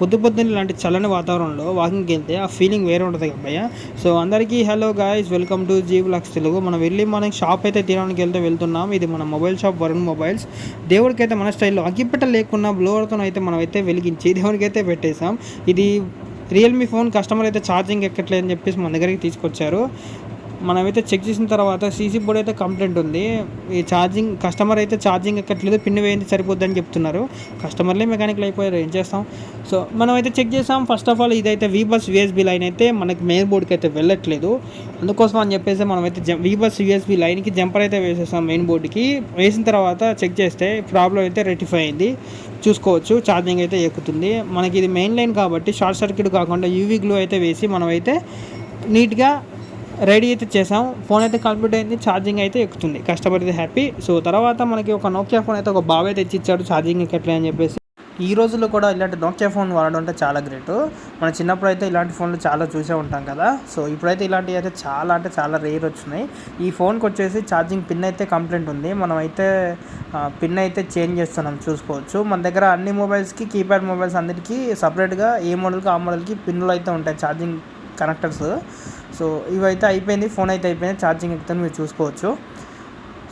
పొద్దున్న ఇలాంటి చల్లని వాతావరణంలో వాకింగ్కి వెళ్తే ఆ ఫీలింగ్ వేరే ఉంటుంది అబ్బయ్య. సో అందరికీ hello guys, welcome to G blogs Telugu. మనం మనకి షాప్ అయితే తీయడానికి వెళ్తున్నాం. ఇది మన మొబైల్ షాప్ వరుణ్ మొబైల్స్. దేవుడికి అయితే మన స్టైల్లో అగ్గిపెట్ట లేకుండా బ్లోవర్తో అయితే మనం అయితే వెలిగించి దేవునికి అయితే పెట్టేసాం. ఇది రియల్మీ ఫోన్ కస్టమర్ అయితే ఛార్జింగ్ ఎక్కట్లేదని చెప్పేసి మన దగ్గరికి తీసుకొచ్చారు. మనమైతే చెక్ చేసిన తర్వాత సీసీ బోర్డ్ అయితే కంప్లైంట్ ఉంది. ఈ కస్టమర్ అయితే ఛార్జింగ్ ఎక్కట్లేదు, పిన్ వేయింది సరిపోద్దని చెప్తున్నారు. కస్టమర్లే మెకానిక్లు అయిపోయారు, ఏం చేస్తాం. సో మనమైతే చెక్ చేసాం. ఫస్ట్ ఆఫ్ ఆల్ ఇదైతే వీబస్ యూఎస్బీ లైన్ అయితే మనకి మెయిన్ బోర్డ్కి అయితే వెళ్ళట్లేదు. అందుకోసం అని చెప్పేసి మనమైతే వీబస్ యూఎస్బీ లైన్కి జంపర్ అయితే వేసేసాం. మెయిన్ బోర్డుకి వేసిన తర్వాత చెక్ చేస్తే ప్రాబ్లం అయితే రెక్టిఫై అయింది. చూసుకోవచ్చు, ఛార్జింగ్ అయితే ఎక్కుతుంది. మనకి ఇది మెయిన్ లైన్ కాబట్టి షార్ట్ సర్క్యూట్ కాకుండా యూవీ గ్లూ అయితే వేసి మనమైతే నీట్గా రెడీ అయితే చేసాం. ఫోన్ అయితే కంప్లీట్ అయింది, ఛార్జింగ్ అయితే ఎక్కుతుంది. కస్టమర్ అయితే హ్యాపీ. సో తర్వాత మనకి ఒక నోకియా ఫోన్ అయితే ఒక బాబు అయితే తెచ్చిచ్చాడు ఛార్జింగ్ ఎక్కట్లే అని చెప్పేసి. ఈ రోజుల్లో కూడా ఇలాంటి నోకియా ఫోన్ వాడడం అంటే చాలా గ్రేట్. మన చిన్నప్పుడు అయితే ఇలాంటి ఫోన్లు చాలా చూసే ఉంటాం కదా. సో ఇప్పుడైతే ఇలాంటివి అయితే చాలా రేర్ వచ్చినాయి. ఈ ఫోన్కి వచ్చేసి ఛార్జింగ్ పిన్ అయితే కంప్లైంట్ ఉంది. మనం అయితే పిన్ అయితే చేంజ్ చేస్తున్నాం, చూసుకోవచ్చు. మన దగ్గర అన్ని మొబైల్స్కి, కీప్యాడ్ మొబైల్స్ అన్నిటికీ సపరేట్గా ఏ మోడల్కి ఆ మోడల్కి పిన్నులు అయితే ఉంటాయి, ఛార్జింగ్ కనెక్టర్స్. సో ఇవైతే అయిపోయింది, ఫోన్ అయితే అయిపోయింది, ఛార్జింగ్ ఎక్కుతుంది, మీరు చూసుకోవచ్చు.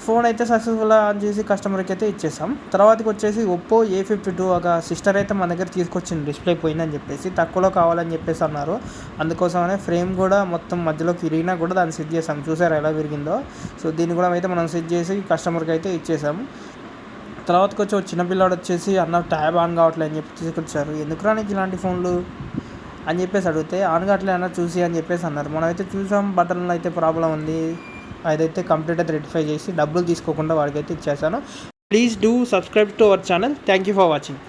ఫోన్ అయితే సక్సెస్ఫుల్గా ఆన్ చేసి కస్టమర్కి అయితే ఇచ్చేసాం. తర్వాతకి వచ్చేసి ఒప్పో A52 ఒక సిస్టర్ అయితే మన దగ్గర తీసుకొచ్చింది, డిస్ప్లే పోయిందని చెప్పేసి తక్కువలో కావాలని చెప్పేసి అన్నారు. అందుకోసమనే ఫ్రేమ్ కూడా మొత్తం మధ్యలోకి విరిగినా కూడా దాన్ని సెట్ చేసాం. చూసారా ఎలా విరిగిందో. సో దీన్ని కూడా అయితే మనం సెట్ చేసి కస్టమర్కి అయితే ఇచ్చేసాము. తర్వాతకి వచ్చి చిన్నపిల్లాడు వచ్చేసి అన్న ట్యాబ్ ఆన్ కావట్లేదు అని చెప్పి తీసుకొచ్చారు. ఎందుకు రానికి ఇలాంటి ఫోన్లు అని చెప్పేసి అడిగితే ఆన్ కావట్లే అన్న చూసి అని చెప్పేసి అన్నారు. మనమైతే చూసాం, బటన్లో అయితే ప్రాబ్లం ఉంది. అదైతే కంప్లీట్ అయితే రెక్టిఫై చేసి డబ్బులు తీసుకోకుండా వాడికైతే ఇచ్చేసాను. Please do subscribe to our channel. Thank you for watching.